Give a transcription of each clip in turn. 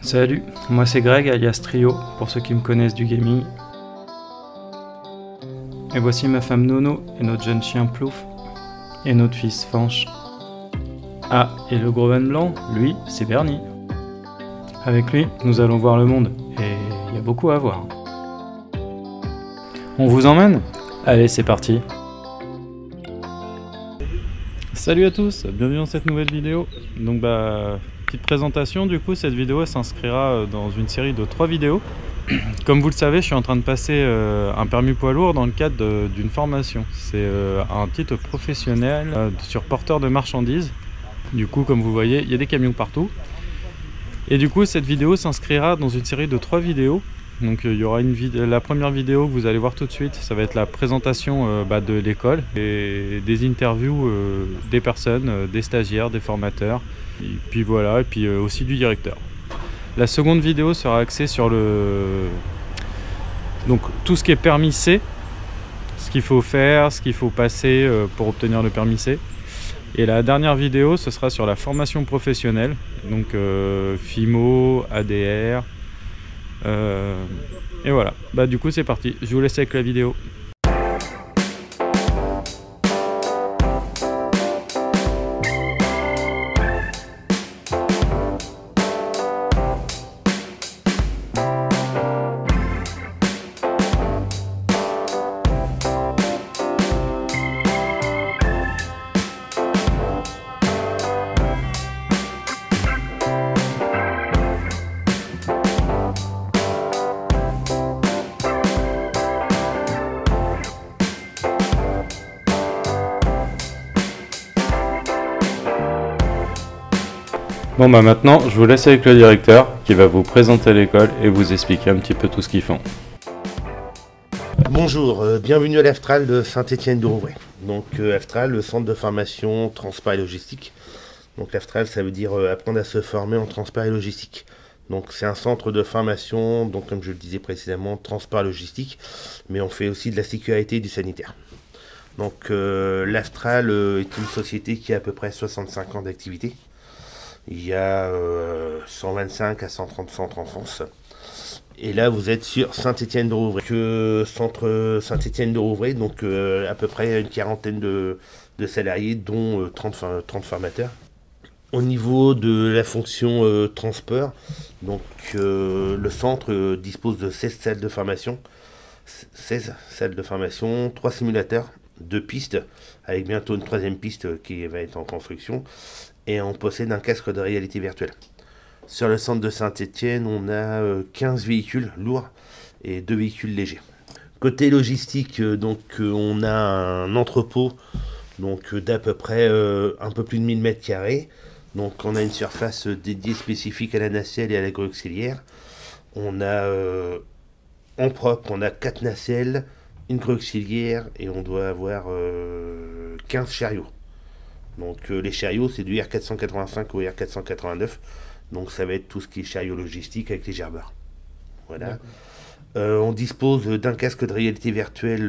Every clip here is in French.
Salut, moi c'est Greg alias Trio, pour ceux qui me connaissent du gaming. Et voici ma femme Nono et notre jeune chien Plouf et notre fils Fanche. Ah, et le gros van blanc, lui, c'est Bernie. Avec lui, nous allons voir le monde, et il y a beaucoup à voir. On vous emmène? Allez, c'est parti. Salut à tous, bienvenue dans cette nouvelle vidéo. Donc petite présentation, du coup cette vidéo s'inscrira dans une série de 3 vidéos. Comme vous le savez, je suis en train de passer un permis poids lourd dans le cadre d'une formation. C'est un titre professionnel sur porteur de marchandises. Du coup, comme vous voyez, il y a des camions partout. Et du coup, cette vidéo s'inscrira dans une série de 3 vidéos. Donc il y aura la première vidéo que vous allez voir tout de suite, ça va être la présentation de l'école et des interviews des personnes, des stagiaires, des formateurs, et puis voilà, et puis aussi du directeur. La seconde vidéo sera axée sur tout ce qui est permis C, ce qu'il faut faire, ce qu'il faut passer pour obtenir le permis C. Et la dernière vidéo, ce sera sur la formation professionnelle, donc FIMO, ADR. Et voilà, du coup c'est parti, je vous laisse avec la vidéo. Bon maintenant, je vous laisse avec le directeur qui va vous présenter l'école et vous expliquer un petit peu tout ce qu'ils font. Bonjour, bienvenue à l'Aftral de Saint-Étienne-de-Rouvray. Donc Aftral, le centre de formation transport et logistique. Donc l'Aftral, ça veut dire apprendre à se former en transport et logistique. Donc c'est un centre de formation, donc comme je le disais précédemment, transport et logistique, mais on fait aussi de la sécurité et du sanitaire. Donc l'Aftral est une société qui a à peu près 65 ans d'activité. Il y a 125 à 130 centres en France. Et là, vous êtes sur Saint-Étienne-de-Rouvray. Centre Saint-Étienne-de-Rouvray, donc à peu près une quarantaine de salariés, dont 30 formateurs. Au niveau de la fonction transport, donc le centre dispose de 16 salles de formation. 16 salles de formation, 3 simulateurs, 2 pistes, avec bientôt une 3e piste qui va être en construction. Et on possède un casque de réalité virtuelle. Sur le centre de Saint-Étienne, on a 15 véhicules lourds et 2 véhicules légers. Côté logistique, on a un entrepôt d'à peu près un peu plus de 1000 m². Donc on a une surface dédiée spécifique à la nacelle et à la grue auxiliaire. On a en propre, on a 4 nacelles, une grue auxiliaire et on doit avoir 15 chariots. Donc les chariots, c'est du R485 au R489. Donc ça va être tout ce qui est chariot logistique avec les gerbeurs. Voilà. On dispose d'un casque de réalité virtuelle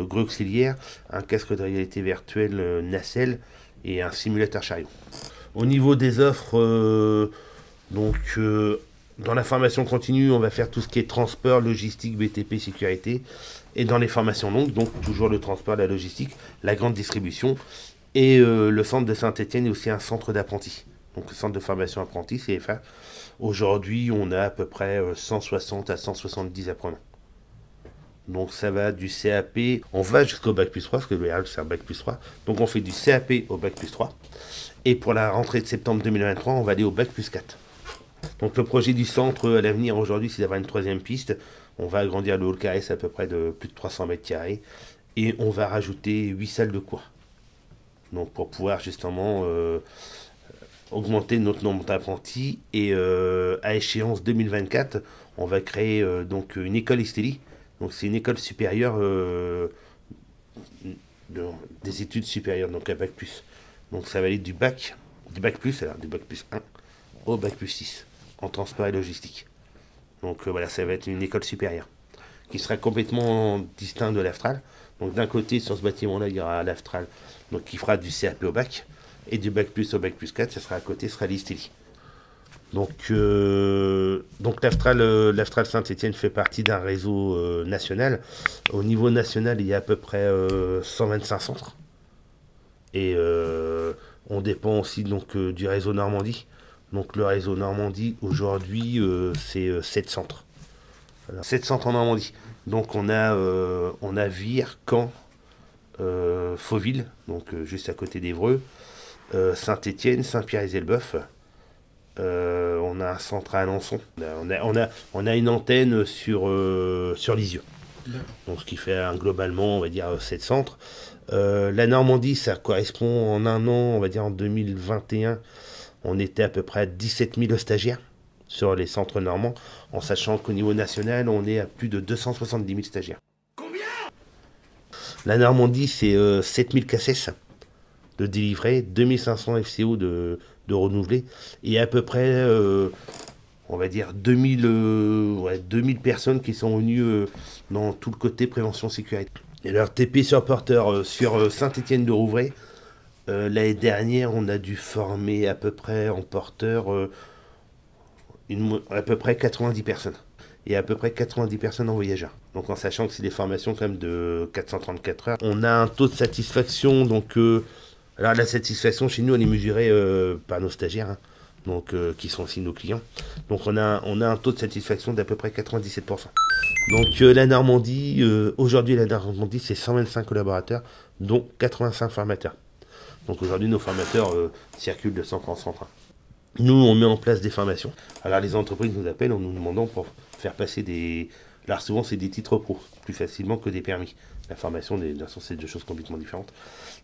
grue auxiliaire, un casque de réalité virtuelle nacelle et un simulateur chariot. Au niveau des offres, dans la formation continue, on va faire tout ce qui est transport, logistique, BTP, sécurité. Et dans les formations longues, donc toujours le transport, la logistique, la grande distribution. Et le centre de Saint-Étienne est aussi un centre d'apprentis. Donc le centre de formation apprentis, CFA. Aujourd'hui, on a à peu près 160 à 170 apprenants. Donc ça va du CAP, on va jusqu'au Bac+3, parce que le RL c'est un Bac+3. Donc on fait du CAP au Bac+3. Et pour la rentrée de septembre 2023, on va aller au Bac+4. Donc le projet du centre à l'avenir aujourd'hui, c'est d'avoir une 3e piste. On va agrandir le hall carré, c'est à peu près de plus de 300 m². Et on va rajouter 8 salles de cours. Donc pour pouvoir justement augmenter notre nombre d'apprentis. Et à échéance 2024, on va créer une école Estélie. Donc c'est une école supérieure des études supérieures, donc à Bac+. Donc ça va aller du Bac+, du Bac+1 au Bac+6 en transport et logistique. Donc voilà, ça va être une école supérieure qui sera complètement distincte de l'Aftral. Donc d'un côté, sur ce bâtiment-là, il y aura l'Aftral, donc qui fera du CAP au bac, et du Bac+ au Bac+4, ça sera à côté, ce sera l'Estélie. Donc Donc l'Aftral Saint-Étienne fait partie d'un réseau national. Au niveau national, il y a à peu près 125 centres. Et on dépend aussi donc, du réseau Normandie. Donc le réseau Normandie, aujourd'hui, c'est 7 centres. Voilà. 7 centres en Normandie. Donc on a Vire, Caen, Fauville, donc juste à côté d'Évreux, Saint-Étienne, Saint-Pierre-et-Elbeuf. On a un centre à Alençon. On a une antenne sur Lisieux. Donc ce qui fait globalement, on va dire, 7 centres. La Normandie, ça correspond en un an, on va dire en 2021, on était à peu près à 17 000 stagiaires sur les centres normands, en sachant qu'au niveau national, on est à plus de 270 000 stagiaires. Combien ? La Normandie, c'est 7 000 CACES de délivrés, 2500 FCO de renouvelés, et à peu près, on va dire, 2000 personnes qui sont venues dans tout le côté prévention sécurité. Et leur TP sur porteur sur Saint-Étienne-de-Rouvray, l'année dernière, on a dû former à peu près en porteur à peu près 90 personnes. Et à peu près 90 personnes en voyageurs. Donc en sachant que c'est des formations quand même de 434 heures. On a un taux de satisfaction, donc alors la satisfaction chez nous, elle est mesurée par nos stagiaires, hein, donc qui sont aussi nos clients. Donc on a un taux de satisfaction d'à peu près 97%. Donc la Normandie, aujourd'hui la Normandie, c'est 125 collaborateurs, dont 85 formateurs. Donc aujourd'hui nos formateurs circulent de centre en centre. Nous, on met en place des formations. Alors les entreprises nous appellent en nous demandant pour faire passer des... Là souvent c'est des titres pro, plus facilement que des permis. La formation, de toute façon, c'est deux choses complètement différentes.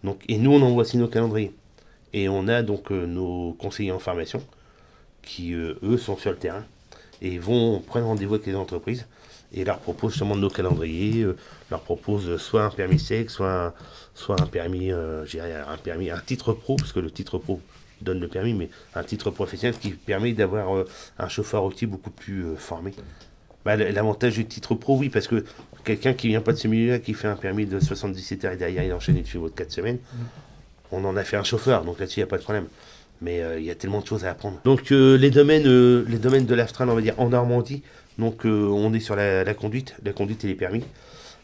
Donc, et nous, on envoie aussi nos calendriers. Et on a donc nos conseillers en formation qui, eux, sont sur le terrain et vont prendre rendez-vous avec les entreprises et leur proposent justement nos calendriers, leur proposent soit un permis sec, soit un permis, un titre pro, parce que le titre pro donne le permis, mais un titre professionnel qui permet d'avoir un chauffeur routier beaucoup plus formé. Bah, l'avantage du titre pro, oui, parce que quelqu'un qui vient pas de ce milieu-là, qui fait un permis de 77 heures et derrière il enchaîne une suivre de 4 semaines, on en a fait un chauffeur, donc là-dessus il n'y a pas de problème. Mais il y a tellement de choses à apprendre. Donc les domaines de l'Aftral, on va dire en Normandie, donc on est sur la conduite et les permis.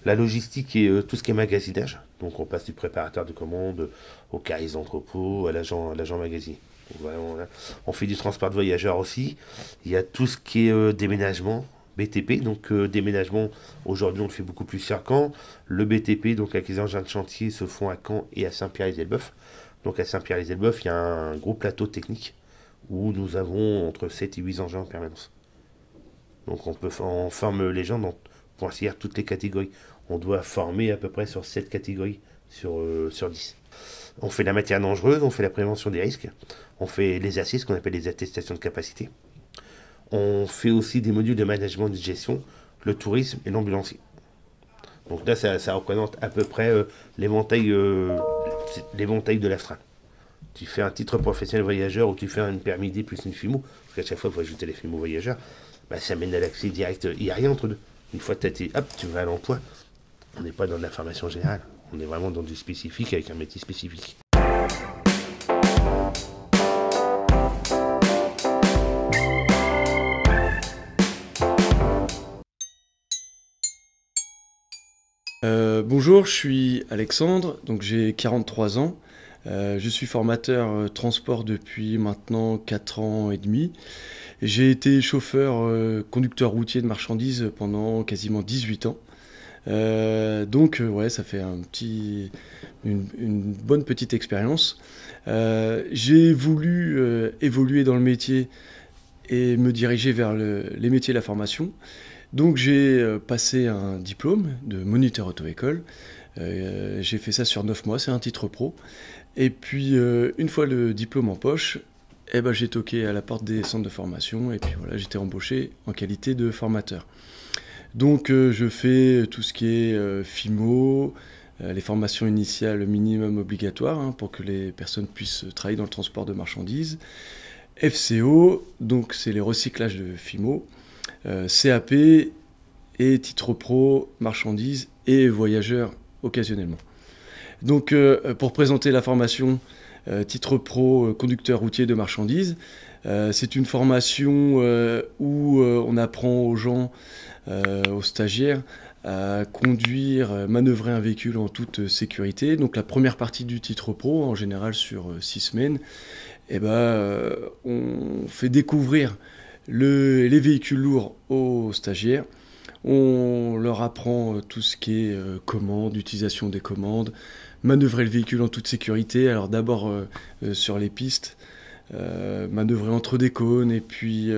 La logistique et tout ce qui est magasinage. Donc on passe du préparateur de commandes au cariste d'entrepôt, à l'agent magasinier. Voilà, on fait du transport de voyageurs aussi. Il y a tout ce qui est déménagement, BTP, donc déménagement, aujourd'hui on le fait beaucoup plus sur Caen. Le BTP, donc avec les engins de chantier, se font à Caen et à Saint-Pierre-les-Elbeuf. Donc à Saint-Pierre-les-Elbeuf, il y a un gros plateau technique où nous avons entre 7 et 8 engins en permanence. Donc on forme les gens pour ainsi dire toutes les catégories. On doit former à peu près sur 7 catégories sur 10. On fait la matière dangereuse, on fait la prévention des risques, on fait les ACI, ce qu'on appelle les attestations de capacité. On fait aussi des modules de management de gestion, le tourisme et l'ambulancier. Donc là, ça représente à peu près l'éventail de l'Aftral. Tu fais un titre professionnel voyageur ou tu fais un permis D plus une FIMO, parce qu'à chaque fois, il faut ajouter les FIMO voyageurs, bah, ça mène à l'accès direct. Il n'y a rien entre deux. Une fois que tu vas à l'emploi. On n'est pas dans de la formation générale. On est vraiment dans du spécifique avec un métier spécifique. Bonjour, je suis Alexandre, donc j'ai 43 ans. Je suis formateur transport depuis maintenant 4 ans et demi. J'ai été chauffeur conducteur routier de marchandises pendant quasiment 18 ans. Ouais, ça fait une bonne petite expérience. J'ai voulu évoluer dans le métier et me diriger vers les métiers de la formation. Donc j'ai passé un diplôme de moniteur auto-école. J'ai fait ça sur 9 mois, c'est un titre pro. Et puis une fois le diplôme en poche, j'ai toqué à la porte des centres de formation et puis voilà, j'étais embauché en qualité de formateur. Donc je fais tout ce qui est FIMO, les formations initiales minimum obligatoires pour que les personnes puissent travailler dans le transport de marchandises. FCO, donc c'est les recyclages de FIMO. CAP et titre pro, marchandises et voyageurs occasionnellement. Donc pour présenter la formation titre pro conducteur routier de marchandises, c'est une formation où on apprend aux gens, aux stagiaires, à conduire, manœuvrer un véhicule en toute sécurité. Donc la première partie du titre pro, en général sur 6 semaines, on fait découvrir les véhicules lourds aux stagiaires. On leur apprend tout ce qui est commande, utilisation des commandes, manœuvrer le véhicule en toute sécurité. Alors d'abord sur les pistes, manœuvrer entre des cônes et puis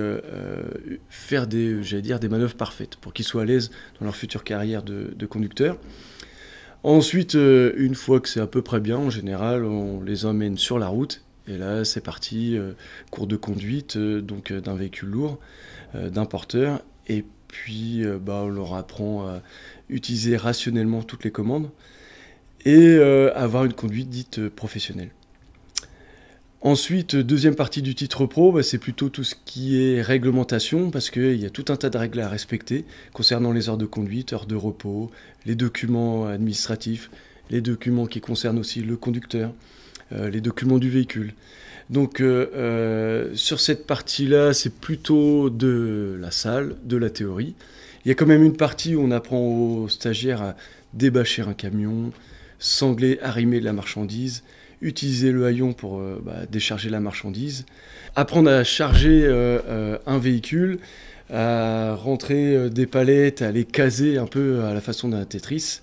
faire des manœuvres parfaites pour qu'ils soient à l'aise dans leur future carrière de conducteur. Ensuite, une fois que c'est à peu près bien, en général, on les emmène sur la route. Et là, c'est parti, cours de conduite d'un véhicule lourd, d'un porteur. Et puis, on leur apprend à utiliser rationnellement toutes les commandes et avoir une conduite dite professionnelle. Ensuite, deuxième partie du titre pro, c'est plutôt tout ce qui est réglementation, parce qu'il y a tout un tas de règles à respecter concernant les heures de conduite, heures de repos, les documents administratifs, les documents qui concernent aussi le conducteur, les documents du véhicule. Donc sur cette partie-là, c'est plutôt de la salle, de la théorie. Il y a quand même une partie où on apprend aux stagiaires à débâcher un camion, sangler, arrimer de la marchandise, utiliser le haillon pour décharger la marchandise, apprendre à charger un véhicule, à rentrer des palettes, à les caser un peu à la façon d'un Tetris,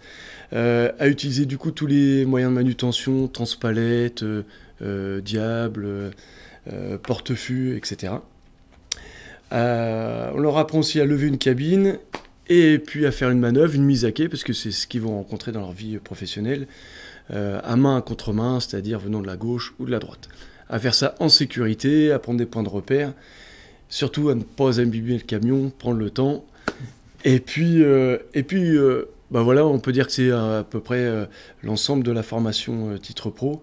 à utiliser du coup tous les moyens de manutention, transpalette, diable, porte-fût, etc. On leur apprend aussi à lever une cabine et puis à faire une manœuvre, une mise à quai, parce que c'est ce qu'ils vont rencontrer dans leur vie professionnelle, à main, à contre-main, c'est-à-dire venant de la gauche ou de la droite. À faire ça en sécurité, à prendre des points de repère, surtout à ne pas abîmer le camion, prendre le temps. Et puis on peut dire que c'est à peu près l'ensemble de la formation titre pro.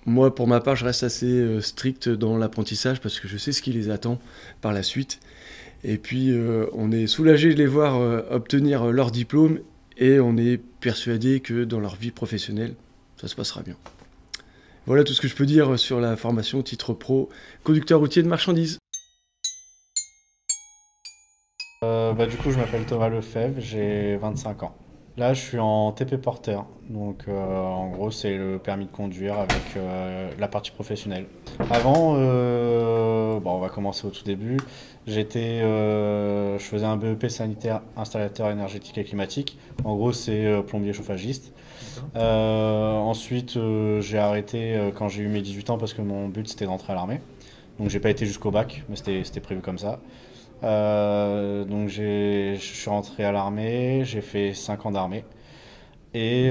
Moi, pour ma part, je reste assez strict dans l'apprentissage parce que je sais ce qui les attend par la suite. Et puis, on est soulagé de les voir obtenir leur diplôme et on est persuadé que dans leur vie professionnelle, ça se passera bien. Voilà tout ce que je peux dire sur la formation titre pro conducteur routier de marchandises. Du coup, je m'appelle Thomas Lefebvre, j'ai 25 ans. Là, je suis en TP porteur, donc en gros, c'est le permis de conduire avec la partie professionnelle. Avant, on va commencer au tout début. Je faisais un BEP sanitaire installateur énergétique et climatique. En gros, c'est plombier chauffagiste. Ensuite, j'ai arrêté quand j'ai eu mes 18 ans parce que mon but c'était d'entrer à l'armée. Donc, j'ai pas été jusqu'au bac, mais c'était prévu comme ça. Donc je suis rentré à l'armée, j'ai fait 5 ans d'armée et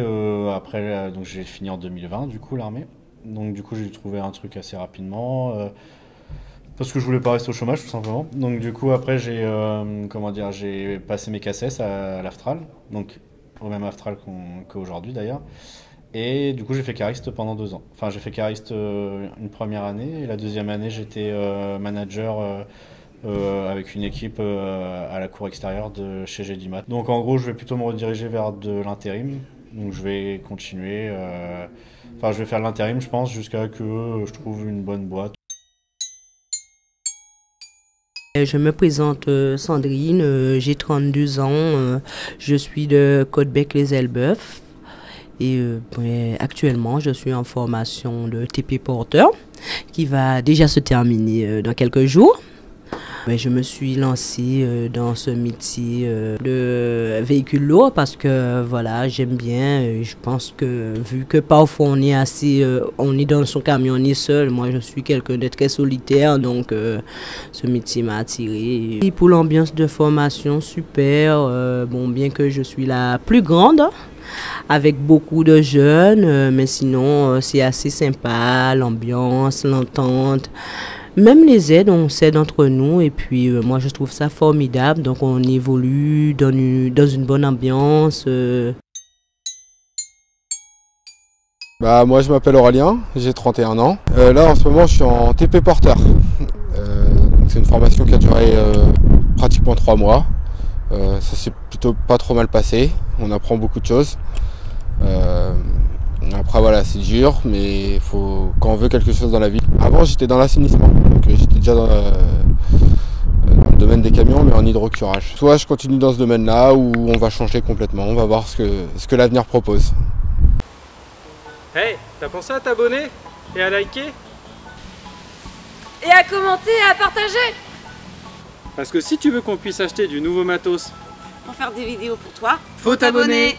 après donc j'ai fini en 2020 du coup l'armée. Donc du coup j'ai dû trouver un truc assez rapidement parce que je voulais pas rester au chômage tout simplement. Donc du coup après j'ai passé mes CACES à l'Aftral, donc au même Aftral qu'aujourd'hui d'ailleurs. Et du coup j'ai fait cariste pendant 2 ans. Enfin j'ai fait cariste une première année et la deuxième année j'étais manager avec une équipe à la cour extérieure de chez GDMAT. Donc en gros, je vais plutôt me rediriger vers de l'intérim. Donc je vais continuer, je vais faire l'intérim, je pense, jusqu'à que je trouve une bonne boîte. Je me présente Sandrine, j'ai 32 ans, je suis de Côte-Bec-les-Elbeuf. Et actuellement, je suis en formation de TP porteur qui va déjà se terminer dans quelques jours. Je me suis lancée dans ce métier de véhicule lourd parce que voilà, j'aime bien. Je pense que vu que parfois on est dans son camion, on est seul. Moi, je suis quelqu'un de très solitaire, donc ce métier m'a attirée. Et pour l'ambiance de formation, super. Bien que je suis la plus grande, avec beaucoup de jeunes, mais sinon c'est assez sympa, l'ambiance, l'entente. Même les aides, on s'aide entre nous et puis moi je trouve ça formidable. Donc on évolue dans une bonne ambiance. Moi je m'appelle Aurélien, j'ai 31 ans. Là en ce moment je suis en TP porteur. C'est une formation qui a duré pratiquement 3 mois. Ça s'est plutôt pas trop mal passé. On apprend beaucoup de choses. Après voilà, c'est dur, mais quand on veut quelque chose dans la vie. Avant j'étais dans l'assainissement, donc j'étais déjà le domaine des camions, mais en hydrocurage. Soit je continue dans ce domaine-là, ou on va changer complètement. On va voir ce que l'avenir propose. Hey, t'as pensé à t'abonner et à liker? Et à commenter et à partager Parce que si tu veux qu'on puisse acheter du nouveau matos pour faire des vidéos pour toi. Faut t'abonner.